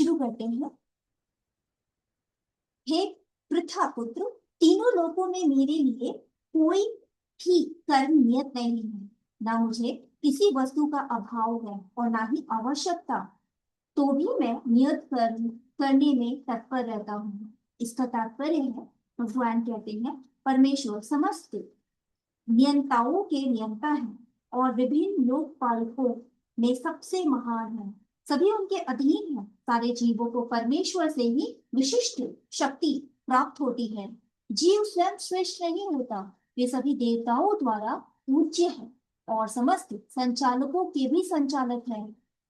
शुरू करते हैं। हे पृथा पुत्र, तीनों लोकों में मेरे लिए कोई भी कर्म नियत नहीं है। ना मुझे किसी वस्तु का अभाव है और ना ही आवश्यकता, तो भी मैं नियत कर्म करने में तत्पर रहता हूँ। इसका तात्पर्य है, भगवान कहते हैं, परमेश्वर समस्त नियंताओं के नियंता हैं और विभिन्न लोकपालकों में सबसे महान है। सभी उनके अधीन हैं। सारे जीवों को परमेश्वर से ही विशिष्ट शक्ति प्राप्त होती है। जीव स्वयं श्रेष्ठ नहीं होता, वे सभी देवताओं द्वारा पूज्य है और समस्त संचालकों के भी संचालक है।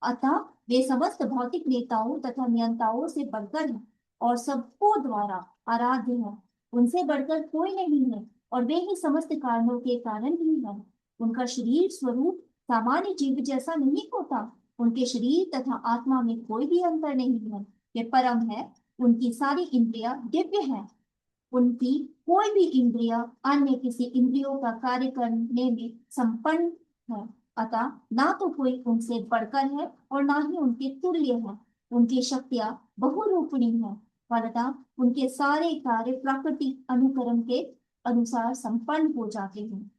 अतः वे समस्त भौतिक नेताओं तथा नियंताओं से बढ़कर हैं और सबको द्वारा आराध्य है। उनसे बढ़कर कोई नहीं है और वे ही समस्त कारणों के कारण ही है। उनका शरीर स्वरूप सामान्य जीव जैसा नहीं होता। उनके शरीर तथा आत्मा में कोई भी अंतर नहीं है। वे परम है। उनकी सारी इंद्रियां दिव्य है। उनकी कोई भी इंद्रिया अन्य किसी इंद्रियों का कार्य करने में संपन्न है। अतः ना तो कोई उनसे बढ़कर है और ना ही उनके तुल्य है। उनकी शक्तियां बहुरूपणी है, फलतः उनके सारे कार्य प्राकृतिक अनुक्रम के अनुसार संपन्न हो जाते हैं।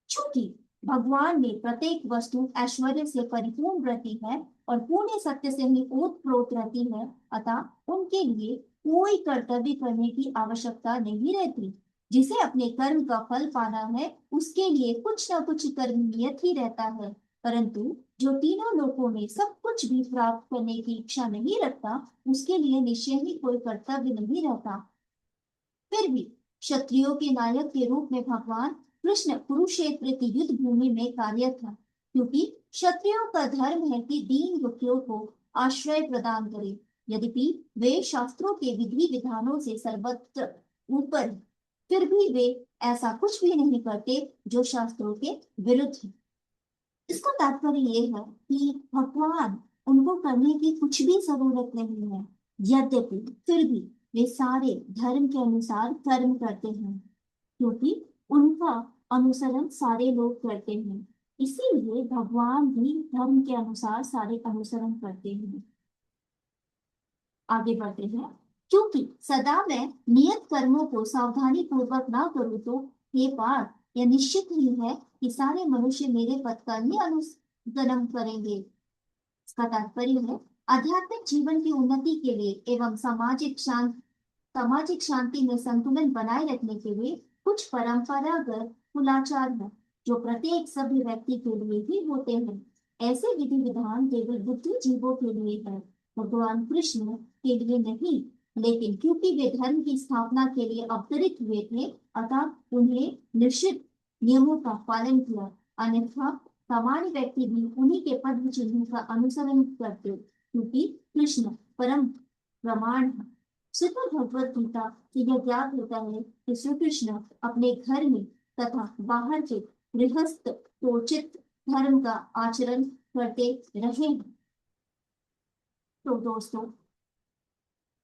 चूंकि भगवान में प्रत्येक वस्तु ऐश्वर्य से परिपूर्ण रहती है और पूर्ण सत्य से ही ओतप्रोत रहती है, अतः उनके लिए कोई कर्तव्य करने की आवश्यकता नहीं रहती। जिसे अपने कर्म का फल पाना है, उसके लिए कुछ न कुछ कर्म नियत ही रहता है। परंतु जो तीनों लोकों में सब कुछ भी प्राप्त करने की इच्छा नहीं रखता, उसके लिए निश्चय ही कोई कर्तव्य नहीं रहता। फिर भी क्षत्रियों के नायक के रूप में भगवान कृष्ण कुरुक्षेत्र की युद्ध भूमि में कार्यरत था, क्योंकि क्षत्रियों का धर्म है कि दीन दुखियों को आश्रय प्रदान करे। यद्यपि वे शास्त्रों के विधि विधानों से सर्वत्र ऊपर, फिर भी वे ऐसा कुछ भी नहीं करते जो शास्त्रों के विरुद्ध है। इसका तात्पर्य ये है कि भगवान उनको करने की कुछ भी जरूरत नहीं है। यद्यपि फिर भी वे सारे धर्म के अनुसार कर्म करते हैं, क्योंकि उनका अनुसरण सारे लोग करते हैं। इसीलिए भगवान भी धर्म के अनुसार सारे अनुसरण करते हैं। आगे बढ़ते हैं। क्योंकि सदा मैं नियत कर्मों को सावधानी पूर्वक ना करूं तो हे पार्थ, यह निश्चित ही है कि सारे मनुष्य मेरे पथ का ही अनुसरण करेंगे। इसका तात्पर्य है, आध्यात्मिक जीवन की उन्नति के लिए एवं सामाजिक शांति में संतुलन बनाए रखने के लिए कुछ परंपरागत कुलाचार है, जो प्रत्येक सभ्य व्यक्ति के लिए ही होते हैं। ऐसे विधि विधान केवल बुद्धि जीवों के लिए है, भगवान कृष्ण के लिए नहीं। लेकिन क्योंकि वे धर्म की स्थापना के लिए अवतरित हुए थे, अतः उन्हें निश्चित नियमों का पालन किया। अन्यथा सामान्य व्यक्ति भी उन्हीं के पद चिन्हों का अनुसरण करते, क्योंकि कृष्ण परम प्रमाण है। श्रीमद् भगवत गीता से यह ज्ञात होता है कि श्री कृष्ण अपने घर में तथा बाहर के गृहस्थ उचित धर्म का आचरण करते रहे हैं। तो दोस्तों,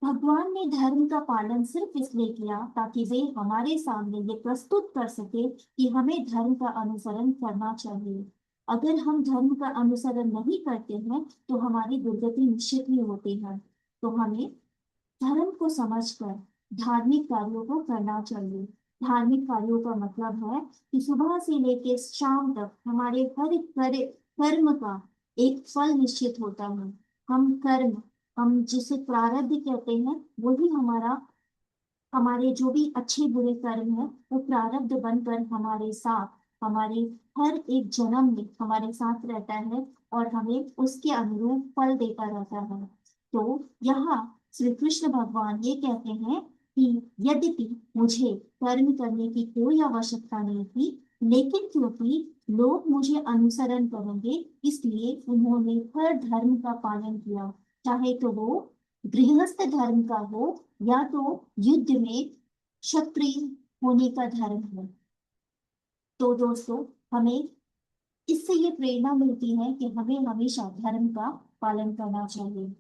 भगवान ने धर्म का पालन सिर्फ इसलिए किया ताकि वे हमारे सामने ये प्रस्तुत कर सके कि हमें धर्म का अनुसरण करना चाहिए। अगर हम धर्म का अनुसरण नहीं करते हैं तो हमारी दुर्गति निश्चित ही होती है। तो हमें धर्म को समझकर धार्मिक कार्यों को करना चाहिए। धार्मिक कार्यों का मतलब है कि सुबह से लेकर शाम तक हमारे हर कर्म का एक फल निश्चित होता है। हम जिसे प्रारब्ध कहते हैं, वही हमारे जो भी अच्छे बुरे कर्म है, वो प्रारब्ध बनकर हमारे साथ, हमारे हर एक जन्म में हमारे साथ रहता है और हमें उसके अनुरूप फल देता रहता है। तो यहाँ श्री कृष्ण भगवान ये कहते हैं कि यद्यपि मुझे कर्म करने की कोई आवश्यकता नहीं थी, लेकिन क्योंकि लोग मुझे अनुसरण करेंगे, इसलिए उन्होंने हर धर्म का पालन किया, चाहे तो वो गृहस्थ धर्म का हो या तो युद्ध में क्षत्रिय होने का धर्म हो। तो दोस्तों, हमें इससे ये प्रेरणा मिलती है कि हमें हमेशा धर्म का पालन करना चाहिए।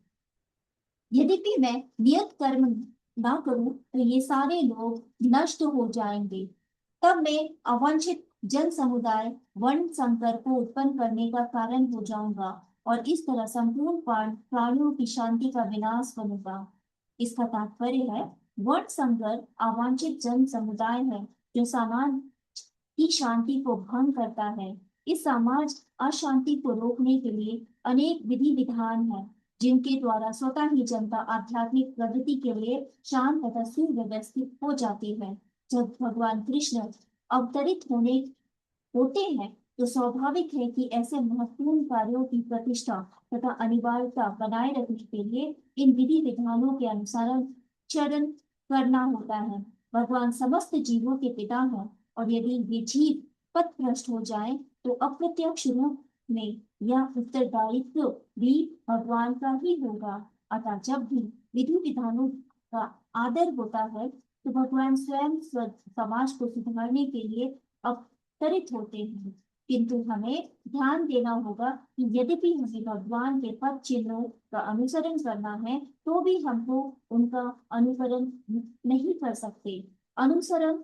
यद्यपि मैं नियत कर्म ना करूं तो ये सारे लोग नष्ट हो जाएंगे। तब मैं अवांछित जन समुदाय वर्ण संकर को उत्पन्न करने का कारण हो जाऊंगा और इस तरह संपूर्ण प्राणियों की शांति का विनाश बनेगा। इसका तात्पर्य है वर्ण संकर अवांछित जन समुदाय है जो समाज की शांति को भंग करता है। इस समाज अशांति को रोकने के लिए अनेक विधि विधान है जिनके द्वारा स्वतः ही जनता आध्यात्मिक प्रगति के लिए शांत तथा सुव्यवस्थित हो जाती है। जब भगवान कृष्ण अवतरित होते हैं तो स्वाभाविक है कि ऐसे महत्वपूर्ण कार्यों की प्रतिष्ठा तथा अनिवार्यता बनाए रखने के लिए इन विधि विधानों के अनुसार चरण करना होता है। भगवान समस्त जीवों के पिता हैं और यदि वे जीव पथ भ्रष्ट हो जाए तो अप्रत्यक्ष रूप में यह उत्तरदायित्व भी भगवान का ही होगा। अतः जब भी विधि विधानों का आदर होता है तो भगवान स्वयं समाज को सुधारने के लिए अवतरित होते हैं। किंतु हमें ध्यान देना होगा कि यद्यपि हमें भगवान के पद चिन्हों का अनुसरण करना है तो भी हमको उनका अनुकरण नहीं कर सकते। अनुसरण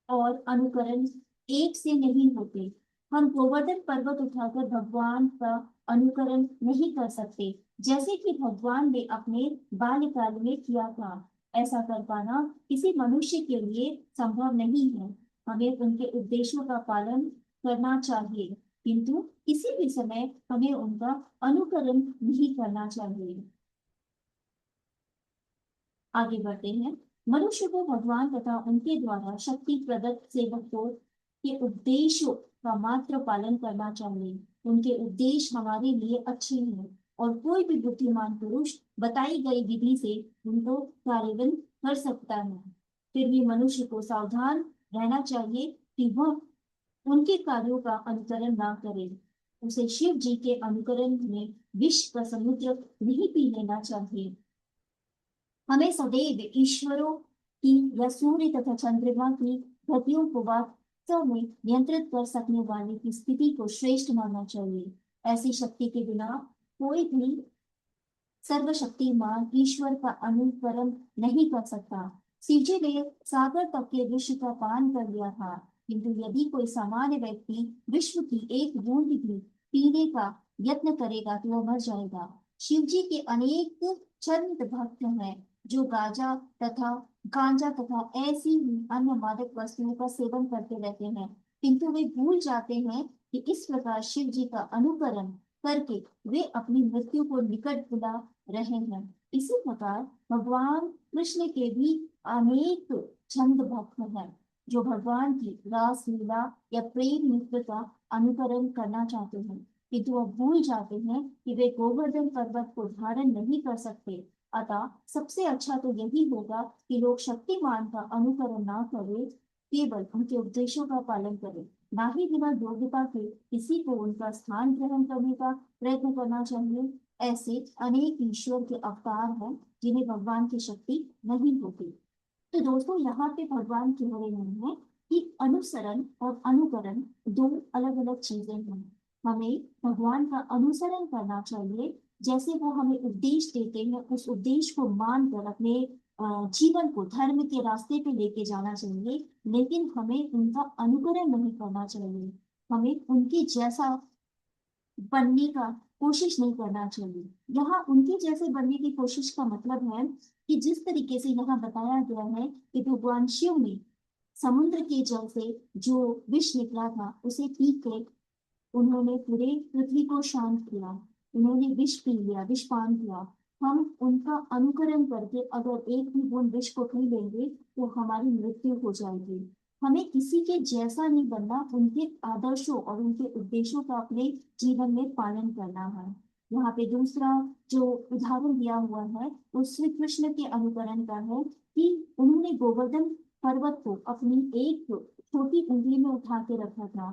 और अनुकरण एक से नहीं होते। हम गोवर्धन पर्वत उठाकर भगवान का अनुकरण नहीं कर सकते जैसे कि भगवान ने अपने बाल्यकाल में किया था। ऐसा कर पाना किसी मनुष्य के लिए संभव नहीं है। हमें उनके उद्देश्यों का पालन करना चाहिए किंतु किसी भी समय हमें उनका अनुकरण नहीं करना चाहिए। आगे बढ़ते हैं। मनुष्य को भगवान तथा उनके द्वारा शक्ति प्रदत्त सेवकों के उद्देश्यों का मात्र पालन करना चाहिए। उनके उद्देश्य हमारे लिए अच्छे हैं और कोई भी बुद्धिमान पुरुष बताई गई विधि से उनको कार्यान्वित कर सकता है। फिर भी मनुष्य को सावधान रहना चाहिए कि वह उनके कार्यों का अनुकरण ना करे। उसे शिव जी के अनुकरण में विष का समुद्र नहीं पी लेना चाहिए। हमें सदैव ईश्वरों की या सूर्य तथा चंद्रमा की गतियों को वास्तव में नियंत्रित कर सकने वाले की स्थिति को श्रेष्ठ मानना चाहिए। ऐसी शक्ति के बिना कोई भी सर्वशक्तिमान ईश्वर का अनुकरण नहीं कर सकता। सीजे ने सागर तक के विष का पान कर लिया था किंतु यदि कोई सामान्य व्यक्ति विश्व की एक बूंद भी पीने का यत्न करेगा तो वह मर जाएगा। शिव जी के अनेक चंद भक्त हैं जो गांजा तथा ऐसी ही अन्य मादक वस्तुओं का सेवन करते रहते हैं किंतु वे भूल जाते हैं कि इस प्रकार शिव जी का अनुकरण करके वे अपनी मृत्यु को निकट बुला रहे हैं। इसी प्रकार भगवान कृष्ण के भी अनेक छंद भक्त हैं जो भगवान की रास लीला या प्रेम नृत्य का अनुकरण करना चाहते हैं किंतु वह भूल जाते हैं कि वे गोवर्धन पर्वत को धारण नहीं कर सकते। अतः सबसे अच्छा तो यही होगा कि लोग शक्तिमान का अनुकरण ना करें, केवल उनके उपदेशों का पालन करें, ना ही बिना योग्यता के किसी को उनका स्थान ग्रहण करने का प्रयत्न करना चाहिए। ऐसे अनेक ईश्वर के अवतार हैं जिन्हें भगवान की शक्ति नहीं होती। तो दोस्तों यहाँ पे भगवान कह रहे हैं कि अनुसरण और अनुकरण दो अलग अलग चीजें हैं। हमें भगवान का अनुसरण करना चाहिए जैसे वो हमें उपदेश देते हैं उस उपदेश को मानकर अपने जीवन को धर्म के रास्ते पे लेके जाना चाहिए लेकिन हमें उनका अनुकरण नहीं करना चाहिए। हमें उनके जैसा बनने का कोशिश नहीं करना चाहिए। यहाँ उनके जैसे बनने की कोशिश का मतलब है कि जिस तरीके से यहाँ बताया गया है कि भगवान शिव ने समुद्र के जल से जो विष निकला था उसे पी के उन्होंने पूरे पृथ्वी को शांत किया। उन्होंने विष पी लिया, विष पान किया। हम उनका अनुकरण करके अगर एक भी बूंद विष को पी लेंगे तो हमारी मृत्यु हो जाएगी। हमें किसी के जैसा नहीं बनना, उनके आदर्शों और उनके उद्देश्यों का अपने जीवन में पालन करना है। यहाँ पे दूसरा जो उदाहरण दिया हुआ है वो श्री कृष्ण के अनुकरण का है कि उन्होंने गोवर्धन पर्वत को अपनी एक छोटी उंगली में उठा के रखा था।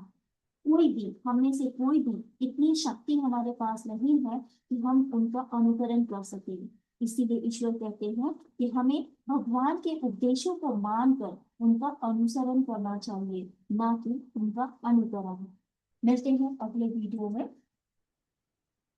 कोई भी हम में से कोई भी इतनी शक्ति हमारे पास नहीं है कि हम उनका अनुकरण कर सके। इसीलिए ईश्वर कहते हैं कि हमें भगवान के उपदेशों को मानकर उनका अनुसरण करना चाहिए, ना कि उनका अनुकरण। मिलते हैं अगले वीडियो में।